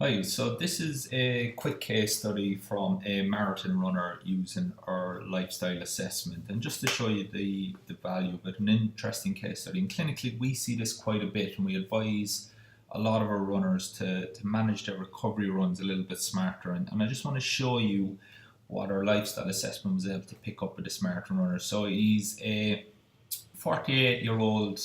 Hi, so this is a quick case study from a marathon runner using our lifestyle assessment. And just to show you the value of it, an interesting case study. And clinically, we see this quite a bit, and we advise a lot of our runners to manage their recovery runs a little bit smarter. And I just want to show you what our lifestyle assessment was able to pick up with this marathon runner. So he's a 48-year-old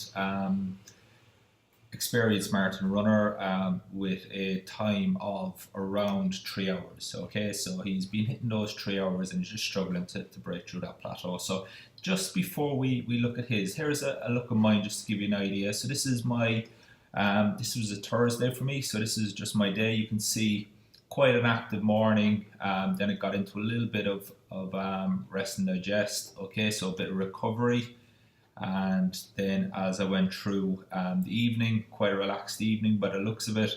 experienced marathon runner with a time of around 3 hours. Okay, so he's been hitting those 3 hours and he's just struggling to break through that plateau. So just before we look at his, here's a look of mine just to give you an idea. So this is my, this was a Thursday for me, so this is just my day. You can see quite an active morning. Then it got into a little bit of rest and digest. Okay, so a bit of recovery. And then as I went through the evening, quite a relaxed evening by the looks of it,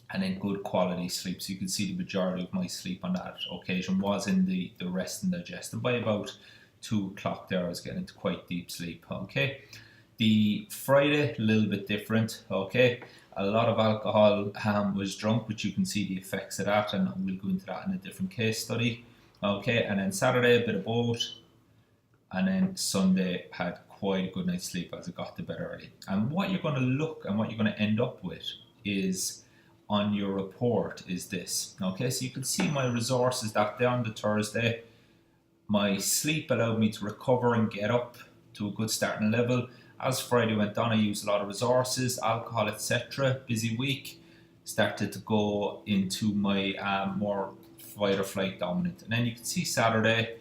and then good quality sleep. So you can see the majority of my sleep on that occasion was in the rest and digest. And by about 2 o'clock there, I was getting into quite deep sleep. Okay, the Friday, a little bit different. Okay, a lot of alcohol was drunk, which you can see the effects of that, and we'll go into that in a different case study. Okay, and then Saturday, a bit of both, and then Sunday had quite a good night's sleep as I got to bed early. And what you're going to look and what you're going to end up with is on your report is this. Okay, so you can see my resources that day on the Thursday. My sleep allowed me to recover and get up to a good starting level. As Friday went on, I used a lot of resources, alcohol, etc. Busy week. Started to go into my more fight or flight dominant. And then you can see Saturday,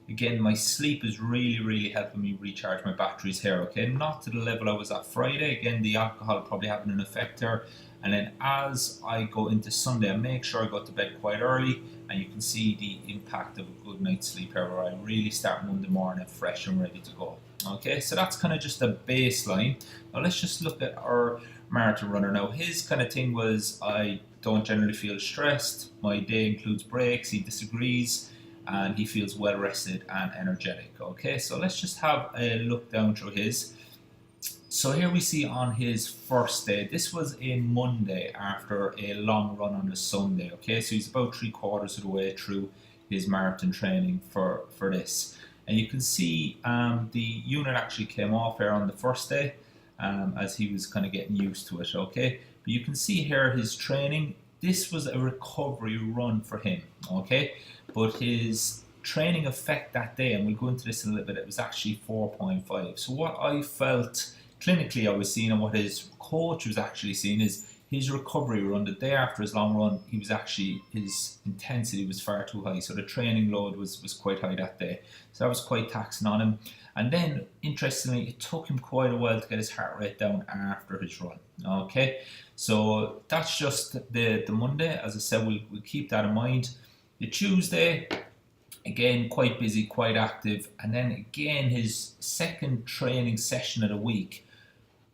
again, my sleep is really helping me recharge my batteries here, okay? Not to the level I was at Friday. Again, the alcohol probably having an effect there. And then as I go into Sunday, I make sure I go to bed quite early, and you can see the impact of a good night's sleep here, where I really start Monday morning fresh and ready to go. Okay, so that's kind of just a baseline. Now let's just look at our marathon runner. Now his kind of thing was, I don't generally feel stressed. My day includes breaks. He disagrees. And he feels well rested and energetic. Okay, so let's just have a look down through his. So here we see on his first day, this was a Monday after a long run on a Sunday. Okay, so he's about 3/4 of the way through his marathon training for this. And you can see the unit actually came off here on the first day as he was kind of getting used to it. Okay, but you can see here his training. This was a recovery run for him. Okay, but his training effect that day, and we'll go into this in a little bit, it was actually 4.5. So what I felt clinically I was seeing, and what his coach was actually seeing, is his recovery run the day after his long run, he was actually, his intensity was far too high. So the training load was quite high that day. So that was quite taxing on him. And then, interestingly, it took him quite a while to get his heart rate down after his run. Okay, so that's just the Monday. As I said, we'll keep that in mind. The Tuesday, again, quite busy, quite active. And then again, his second training session of the week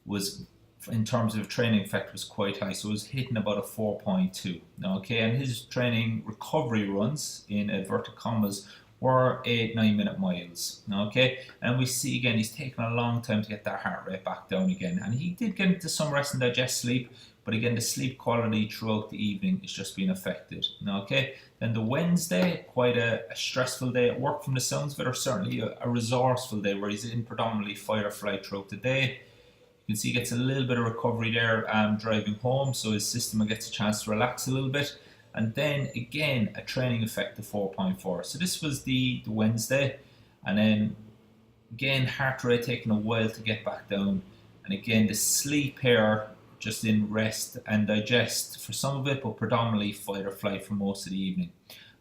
was, in terms of training effect, was quite high. So it was hitting about a 4.2. Okay, and his training recovery runs, in inverted commas, were 8-9 minute miles. Okay, and we see again he's taken a long time to get that heart rate back down again. And he did get into some rest and digest sleep, but again, the sleep quality throughout the evening is just being affected. Okay, then the Wednesday, quite a stressful day at work from the sounds of it, or certainly a resourceful day where he's in predominantly fight or flight throughout the day. You can see he gets a little bit of recovery there driving home, so his system gets a chance to relax a little bit. And then again, a training effect of 4.4. So this was the Wednesday, and then again, heart rate taking a while to get back down. And again, the sleep here, just in rest and digest for some of it, but predominantly fight or flight for most of the evening,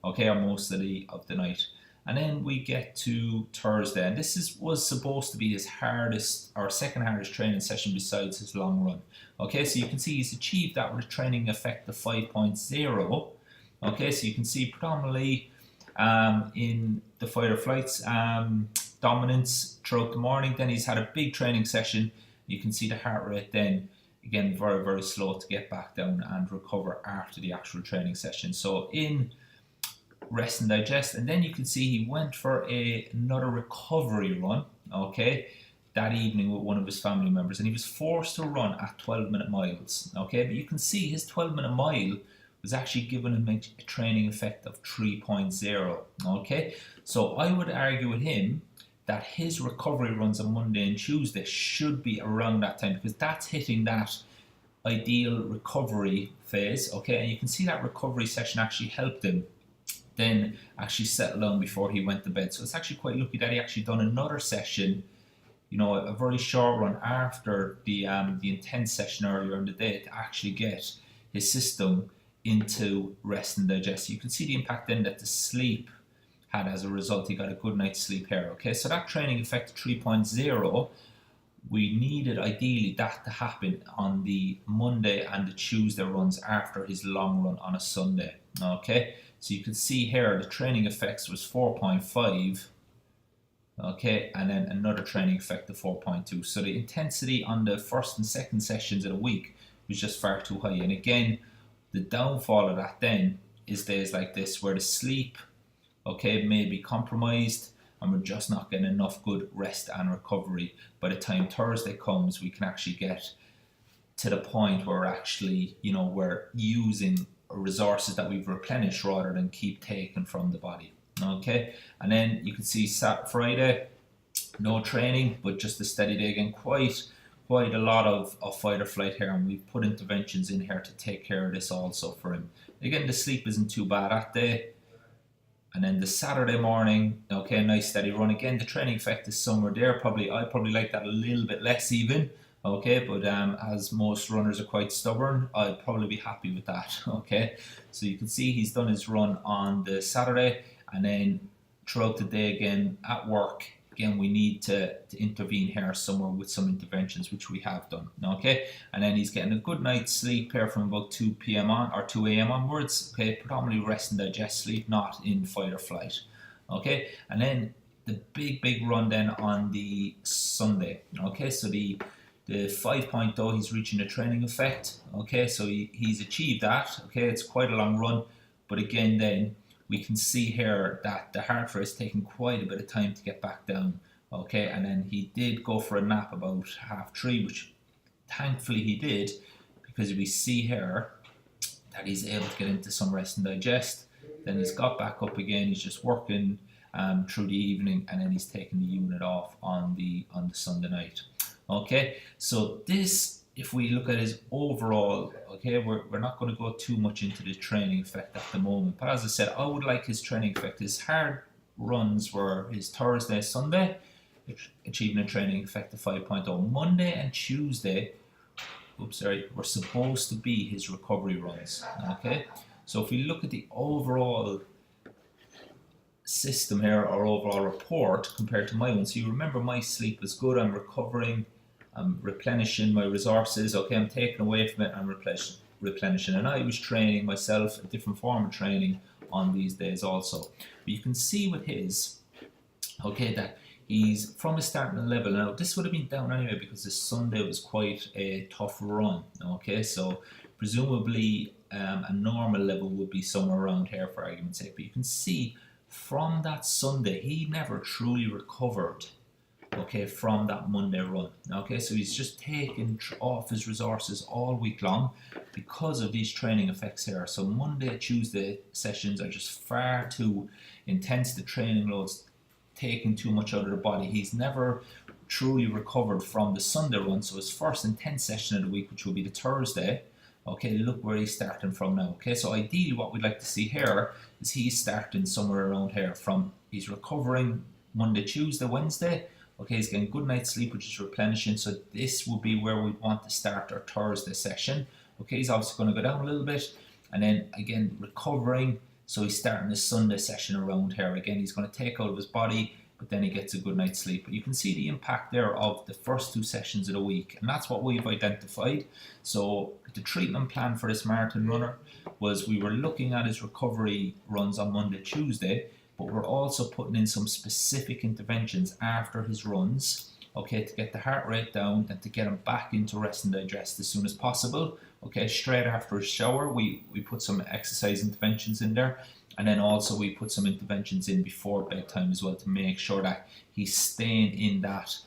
okay, or most of the night. And then we get to Thursday, and this was supposed to be his hardest, or second hardest training session besides his long run. Okay, so you can see he's achieved that with a training effect of 5.0. Okay, so you can see predominantly in the fight or flights dominance throughout the morning. Then he's had a big training session. You can see the heart rate then, again, very slow to get back down and recover after the actual training session. So in rest and digest, and then you can see he went for another recovery run, okay, that evening with one of his family members, and he was forced to run at 12-minute miles. Okay, but you can see his 12-minute mile was actually giving him a training effect of 3.0. Okay, so I would argue with him that his recovery runs on Monday and Tuesday should be around that time, because that's hitting that ideal recovery phase. Okay, and you can see that recovery session actually helped him then actually settle down before he went to bed. So it's actually quite lucky that he actually done another session, a very short run after the intense session earlier in the day, to actually get his system into rest and digest. So you can see the impact then that the sleep had as a result. He got a good night's sleep here. Okay, so that training effect 3.0, we needed ideally that to happen on the Monday and the Tuesday runs after his long run on a Sunday. Okay, so you can see here the training effects was 4.5. Okay, and then another training effect of 4.2. So the intensity on the first and second sessions of the week was just far too high. And again, the downfall of that then is days like this where the sleep, okay, may be compromised, and we're just not getting enough good rest and recovery. By the time Thursday comes, we can actually get to the point where we're actually, we're using resources that we've replenished rather than keep taking from the body. Okay, and then you can see Friday, no training, but just a steady day again. Quite a lot of fight or flight here, and we've put interventions in here to take care of this also for him. Again, the sleep isn't too bad that day. And then the Saturday morning, okay, nice steady run. Again, the training effect is somewhere there. I probably like that a little bit less even. Okay, but as most runners are quite stubborn, I'd probably be happy with that. Okay, so you can see he's done his run on the Saturday, and then throughout the day again at work, again we need to intervene here somewhere with some interventions, which we have done. Okay, and then he's getting a good night's sleep here from about 2 p.m. on or 2 a.m. onwards. Okay, predominantly rest and digest sleep, not in fight or flight. Okay, and then the big run then on the Sunday. Okay, so the 5.0, he's reaching a training effect. Okay, so he's achieved that. Okay, it's quite a long run, but again then we can see here that the heart rate is taking quite a bit of time to get back down. Okay, and then he did go for a nap about 3:30, which thankfully he did, because we see here that he's able to get into some rest and digest. Then he's got back up again. He's just working through the evening, and then he's taking the unit off on the Sunday night. Okay, so this, if we look at his overall, okay, we're not going to go too much into the training effect at the moment. But as I said, I would like his training effect. His hard runs were his Thursday, Sunday, achieving a training effect of 5.0. Monday and Tuesday, were supposed to be his recovery runs. Okay, so if we look at the overall system here, or overall report compared to my own, so you remember my sleep was good, I'm recovering, I'm replenishing my resources. Okay, I'm taking away from it, I'm replenishing, and I was training myself, a different form of training on these days also. But you can see with his, okay, that he's from a starting level. Now this would have been down anyway because this Sunday was quite a tough run. Okay, so presumably a normal level would be somewhere around here for argument's sake. But you can see from that Sunday he never truly recovered, okay, from that Monday run. Okay, so he's just taken off his resources all week long because of these training effects here. So Monday, Tuesday sessions are just far too intense. The training loads taking too much out of the body. He's never truly recovered from the Sunday run. So his first intense session of the week, which will be the Thursday, okay, look where he's starting from now. Okay, so ideally what we'd like to see here is he's starting somewhere around here. He's recovering Monday, Tuesday, Wednesday. Okay, he's getting good night's sleep, which is replenishing. So this will be where we want to start our Thursday session. Okay, he's obviously going to go down a little bit, and then again recovering. So he's starting his Sunday session around here. Again, he's going to take out of his body, but then he gets a good night's sleep. But you can see the impact there of the first two sessions of the week, and that's what we've identified. So the treatment plan for this marathon runner was we were looking at his recovery runs on Monday, Tuesday, but we're also putting in some specific interventions after his runs, okay, to get the heart rate down and to get him back into rest and digest as soon as possible. Okay, straight after his shower, we put some exercise interventions in there, and then also we put some interventions in before bedtime as well to make sure that he's staying in that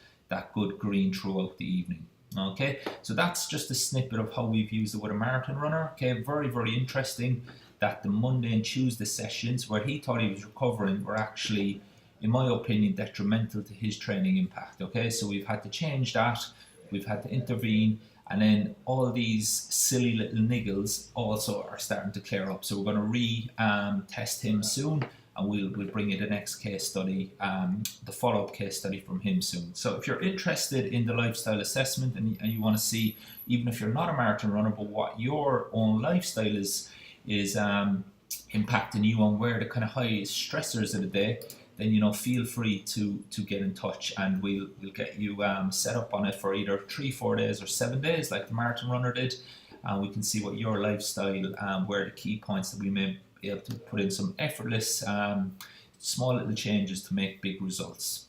good green throughout the evening. Okay, so that's just a snippet of how we've used it with a marathon runner. Okay, very, very interesting that the Monday and Tuesday sessions where he thought he was recovering were actually, in my opinion, detrimental to his training impact. Okay, so we've had to change that, we've had to intervene, and then all these silly little niggles also are starting to clear up. So we're going to test him soon, and we'll bring you the next case study, the follow-up case study from him soon. So if you're interested in the lifestyle assessment and you want to see, even if you're not a marathon runner, but what your own lifestyle is impacting you on where the kind of highest stressors of the day, then feel free to get in touch, and we'll get you set up on it for either 3-4 days or 7 days like the marathon runner did, and we can see what your lifestyle, where the key points that we may be able to put in some effortless small little changes to make big results.